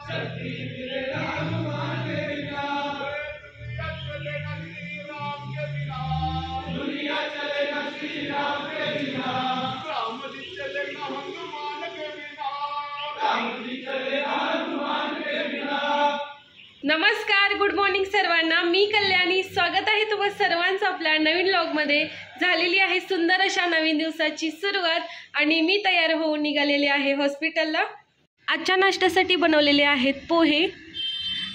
नमस्कार, good morning सर्वांना. मी कल्याणी. स्वागत आहे तुम्हा सर्वांचं आपल्या नवीन व्लॉगमध्ये. झालेली आहे सुंदर अशा नवीन दिवसाची सुरुवात आणि मी तयार होऊन निघालेले आहे हॉस्पिटलला. आजच्या नाश्त्यासाठी बनवलेले आहेत पोहे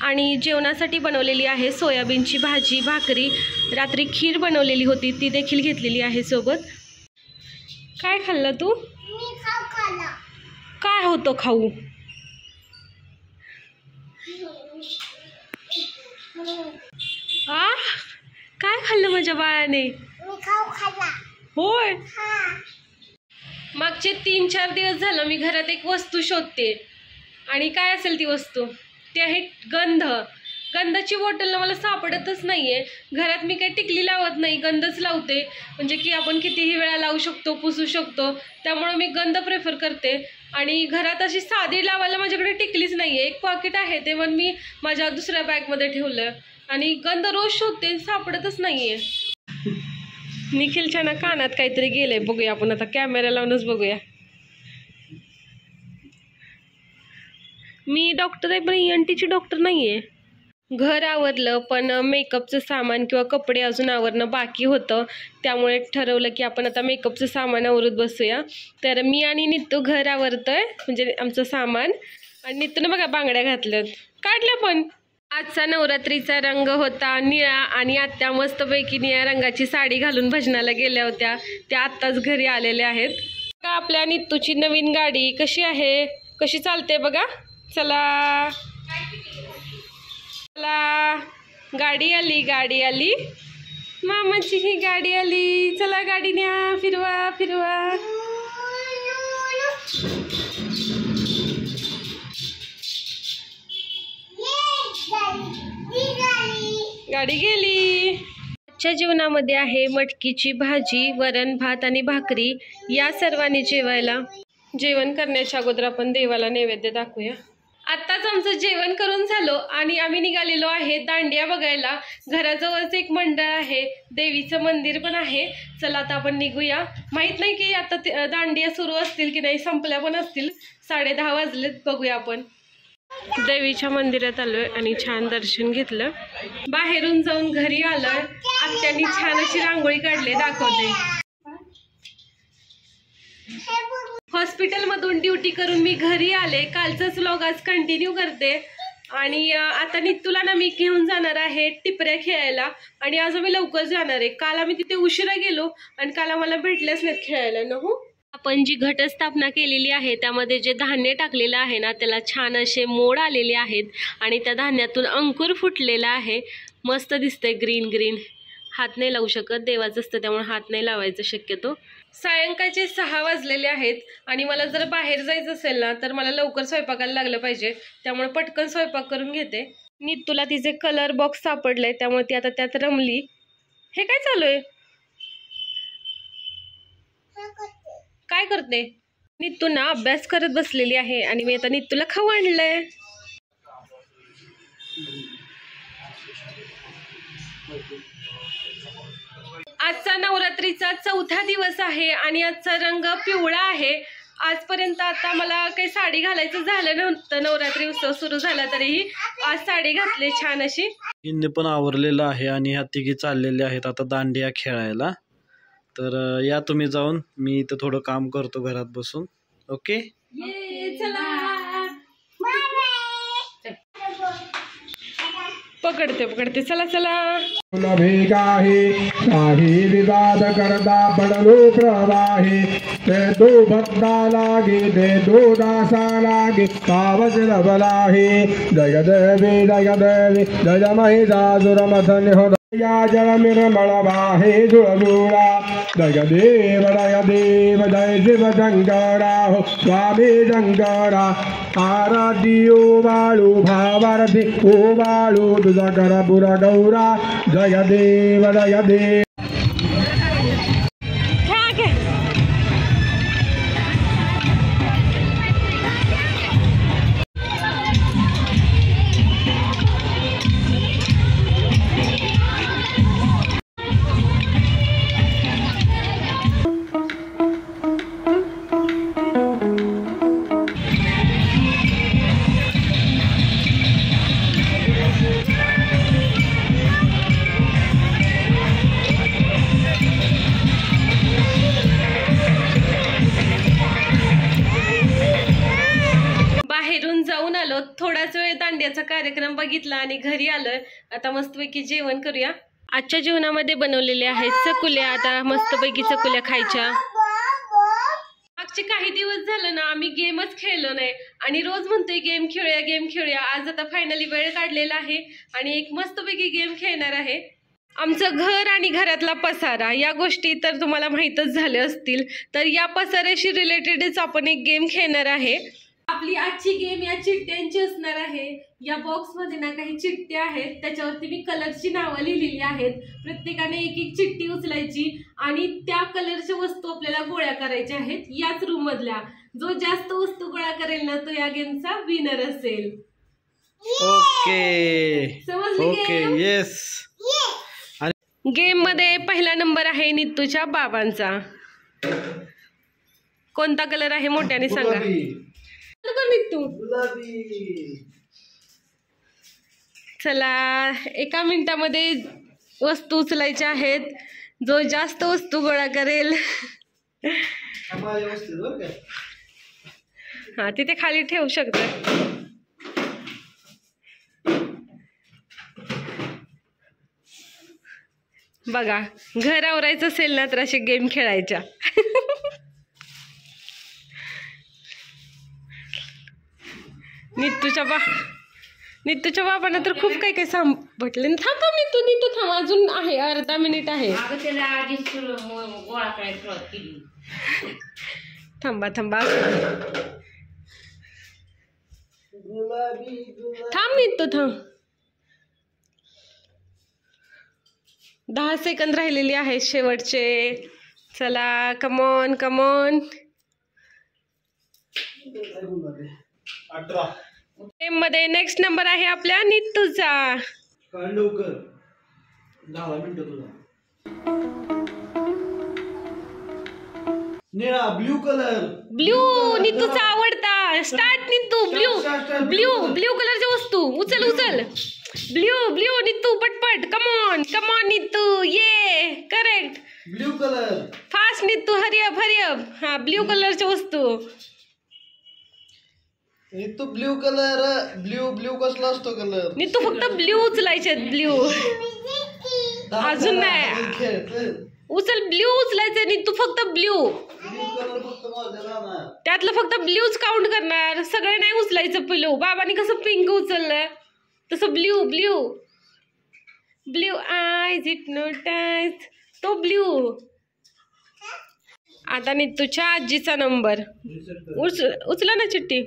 आणि जेवणासाठी बनवलेली आहे सोयाबीनची भाजी, भाकरी. रात्री खीर बनवलेली होती ती देखील घेतलेली आहे सोबत. काय खाल्लं तू? काय होतं खाऊ? काय खाल्लं माझ्या बाळाने? होय. मागचे 3-4 दिवस झालं मी घरात एक वस्तू शोधते आणि काय असेल ती वस्तू? ती आहे गंध. गंधाची बॉटल मला सापडतच नाहीये. घरात मी काही टिकली लावत नाही, गंधच लावते. म्हणजे की आपण कितीही वेळा लावू शकतो, पुसू शकतो. त्यामुळे मी गंध प्रेफर करते. आणि घरात अशी साधी लावायला माझ्याकडे टिकलीच नाहीये. एक पॉकेट आहे ते पण मी माझ्या दुसऱ्या बॅगमध्ये ठेवलं आणि गंध रोज शोधते, सापडतच नाहीये. निखिलच्या ना कानात काहीतरी गेलंय. बघूया आपण आता, कॅमेरा लावूनच बघूया. मी डॉक्टर आहे पण ENTची डॉक्टर नाहीये. घर आवरलं पण मेकअपचं सामान किंवा कपडे अजून आवरणं बाकी होतं. त्यामुळे ठरवलं की आपण आता मेकअपचं सामान आवरत बसूया. तर मी आणि नित्तू घर आवरतोय, म्हणजे आमचं सामान. आणि नित्तूनं बघा बांगड्या घातल्यात, काढल्या पण. आजचा नवरात्रीचा रंग होता निळा आणि आत्या मस्तपैकी निळ्या रंगाची साडी घालून भजनाला गेल्या होत्या. त्या आत्ताच घरी आलेल्या आहेत. का आपल्या नित्तूची नवीन गाडी कशी आहे, कशी चालते बघा. चला चला, गाडी आली, गाडी आली. मामाची ही गाडी आली. चला गाडी न्या, फिरवा फिरवा. गाडी गेली. आजच्या जेवणामध्ये आहे मटकीची भाजी, वरण भात आणि भाकरी. या सर्वांनी जेवायला. जेवण करण्याच्या अगोदर आपण देवाला नैवेद्य दाखवूया. आत्ताच आमचं जेवण करून झालो आणि आम्ही निघालेलो आहे दांडिया बघायला. घराजवळच एक मंडळ आहे, देवीचं मंदिर पण आहे. चला आता आपण निघूया. माहित नाही की आता दांडिया सुरू असतील की नाही, संपल्या पण असतील. 10:30 वाजलेत. बघूया आपण. देवीच्या मंदिरात आलोय आणि छान दर्शन घेतलं. बाहेरून जाऊन घरी आलोय. आत्यानी छान अशी रांगोळी काढली, दाखवते. हॉस्पिटलमधून ड्युटी करून मी घरी आले. कालचाच व्लॉग आज कंटिन्यू करते. आणि आता नित्तूला ना मी घेऊन जाणार आहे टिपऱ्या खेळायला. आणि आज आम्ही लवकर जाणार आहे. काल आम्ही तिथे उशिरा गेलो आणि काल आम्हाला भेटल्याच नाहीत खेळायला. नहू, आपण जी घटस्थापना केलेली आहे त्यामध्ये जे धान्य टाकलेलं आहे ना, त्याला छान असे मोड आलेले आहेत आणि त्या धान्यातून अंकुर फुटलेला आहे. मस्त दिसतंय, ग्रीन ग्रीन. हात नाही लावू शकत, देवाचं असतं त्यामुळे हात नाही लावायचं शक्यतो. सायंकाळचे 6 वाजलेले आहेत आणि मला जर बाहेर जायचं असेल ना तर मला लवकर स्वयंपाकाला लागलं पाहिजे. त्यामुळे पटकन स्वयंपाक करून घेते. नित्तूला तिचे कलर बॉक्स सापडले त्यामुळे ती आता त्यात रमली. हे काय चालू आहे? काय करते? नित्तू ना अभ्यास करत बसलेली आहे आणि मी आता नित्तूला खाऊ आणलंय. आजचा नवरात्रीचा 4था दिवस आहे आणि आजचा रंग पिवळा आहे. आजपर्यंत आता मला काही साडी घालायचं झालं नव्हतं. नवरात्री उत्सव सुरू झाला तरीही आज साडी घातली छान अशी. हिने पण आवरलेलं आहे आणि ह्या तिघी चाललेले आहेत आता दांडिया खेळायला. तर या तुम्ही जाऊन, मी इथं थोडं काम करतो घरात बसून. ओके, चला. पकडते चला चला. काही विवाद करता पडलो प्रवाही. ते दो भक्ता लागे, ते दो दासा लागे, पावच लबलाही. जय देवी जय देवी जय महिषासुरमथन हो. या जल निर्मल वाहे जुळजुळा. जय देव जय शिव शंकरा हो स्वामी शंकरा. आराधी ओ बाळू भावार्थी ओ बाळू तुझा कर पुरा गौरा. जय देव जय देव. आलो, थोडाच वेळ दांडियाचा कार्यक्रम बघितला आणि घरी आलोय. आता मस्तपैकी जेवण करूया. आजच्या जेवणामध्ये बनवलेले आहेत चकुल्या. आता मस्तपैकी चकुल्या खायच्या. मागचे काही दिवस झालं ना आम्ही गेमच खेळलो नाही आणि रोज म्हणतोय गेम खेळूया गेम खेळूया. आज आता फायनली वेळ काढलेला आहे आणि एक मस्तपैकी गेम खेळणार आहे. आमचं घर आणि घरातला पसारा या गोष्टी तर तुम्हाला माहीतच झाल्या असतील. तर या पसाऱ्याशी रिलेटेडच आपण एक गेम खेळणार आहे. आपली आजची गेम या चिठ्ठ्यांची असणार आहे. या बॉक्समध्ये ना काही चिठ्ठ्या आहेत, त्याच्यावरती मी कलरची नावं लिहिलेली आहेत. प्रत्येकाने एक एक चिठ्ठी उचलायची आणि त्या कलरच्या वस्तू आपल्याला गोळा करायच्या आहेत याच रूम मधल्या. जो जास्त वस्तू गोळा करेल ना तो या गेमचा विनर असेल. ओके समजली ओके गेम? येस. गेम मध्ये पहिला नंबर आहे नित्तूच्या बाबांचा. कोणता कलर आहे मोठ्याने सांगा. नित्तू चला, 1 मिनिटामध्ये वस्तू उचलायच्या आहेत. जो जास्त वस्तू गोळा करेल हा तिथे खाली ठेवू शकता. बघा, घर आवरायचं असेल ना तर असे गेम खेळायच्या. नित्तूच्या बाबांना तर खूप काही काही सांभाळले. थांबा नित्तू थांब, अजून आहे अर्धा मिनिट आहे. थांबा थांब नित्तू थांब. 10 सेकंद राहिलेली आहे शेवटचे. चला कमॉन कमॉन. गेम मध्ये नेक्स्ट नंबर आहे आपल्या नित्तूचा. लवकर 10 मिनिटं तुझा. निळा ब्ल्यू कलर. ब्ल्यू नित्तूचा आवडता. स्टार्ट नित्तू. ब्ल्यू कलरच्या वस्तू उचल. ब्ल्यू नित्तू पटपट. कमॉन नित्तू. ये correct. Blue colour. Fast Nittu. हरिअप. हा ब्ल्यू कलरच्या वस्तू. Nittu blue colour. ब्ल्यू कसला असतो कलर. नित्तू फक्त ब्ल्यू उचलायचे. ब्ल्यू अजून नाही. उचल ब्ल्यू उचलायचं नित्तू. फक्त ब्ल्यू. त्यातलं फक्त ब्ल्यूच काउंट करणार. सगळे नाही उचलायचं. ब्ल्यू बाबांनी कसं पिंक उचललं तसं ब्ल्यू आयज हिप्नोटाइज. तो ब्ल्यू. आता नित्तूच्या आजीचा नंबर. उचला ना चिठ्ठी.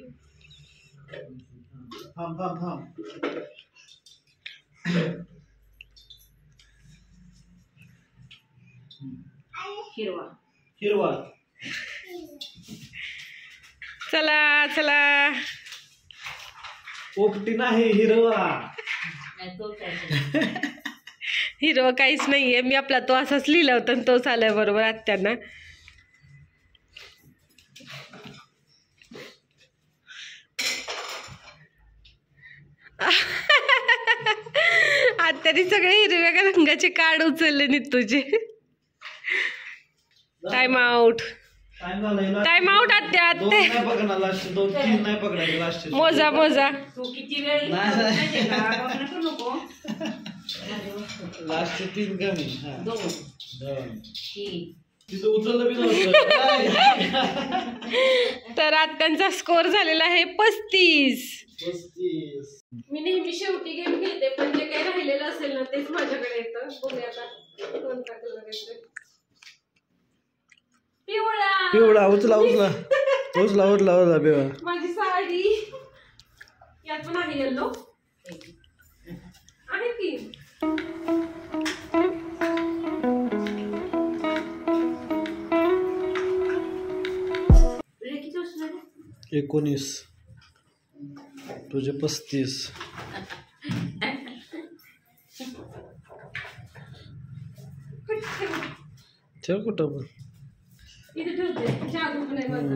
थांब. हिरवा. चला. पोपटी नाही, हिरवा. हिरवा काहीच नाहीये. मी आपला तो असाच लिहिला होता आणि तोच आलाय बरोबर आत्यांना. आत्याने सगळे हिरव्या रंगाचे कार्ड उचलले नित्तूचे. टाइम आउट आत्या. मोजा. लास्ट 3 कमी. तर आत्यांचा स्कोर झालेला आहे 35. मी नेहमी शेवटी गेम खेळते पण जे काही राहिलेलं असेल ना तेच माझ्याकडे येतं. बघूया आता कोणता कलर येतो. पिवळा. उचला पिवळा. माझी साडी यात पण आहे येल्लो आहे की. किती 19 तुझे 35. ठेव कुठं पण. इथे ठेवते. जादू पण आहे माझं.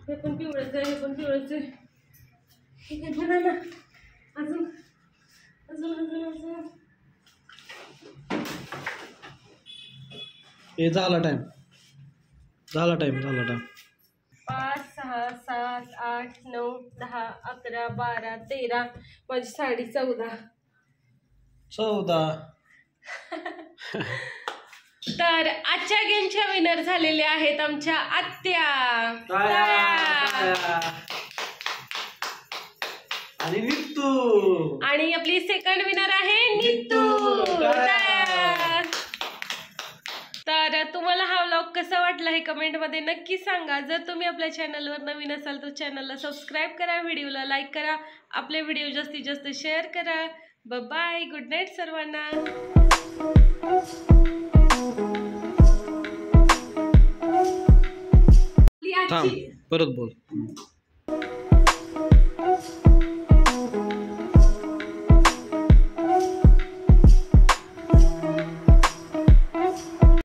हे पण पिवळच आहे. ठीक आहे म्हणा ना. अजून हे झाला टाइम. 5 6 7 8 9 10 11 12 13 माझी साडी 14. तर आजच्या गेमच्या विनर झालेल्या आहेत आमच्या आत्या. आणि नित्तू. आणि आपली सेकंड विनर आहे नित्तू. तर तुम्हाला हा व्लॉग कसा वाटला हे कमेंट मध्ये नक्की सांगा. जर तुम्ही आपल्या चॅनलवर नवीन असाल तर चॅनलला सबस्क्राईब करा, व्हिडिओला लाईक करा, आपले व्हिडिओ जास्तीत जास्त शेअर करा. बाय, गुड नाईट सर्वांना. थांब, परत बोल.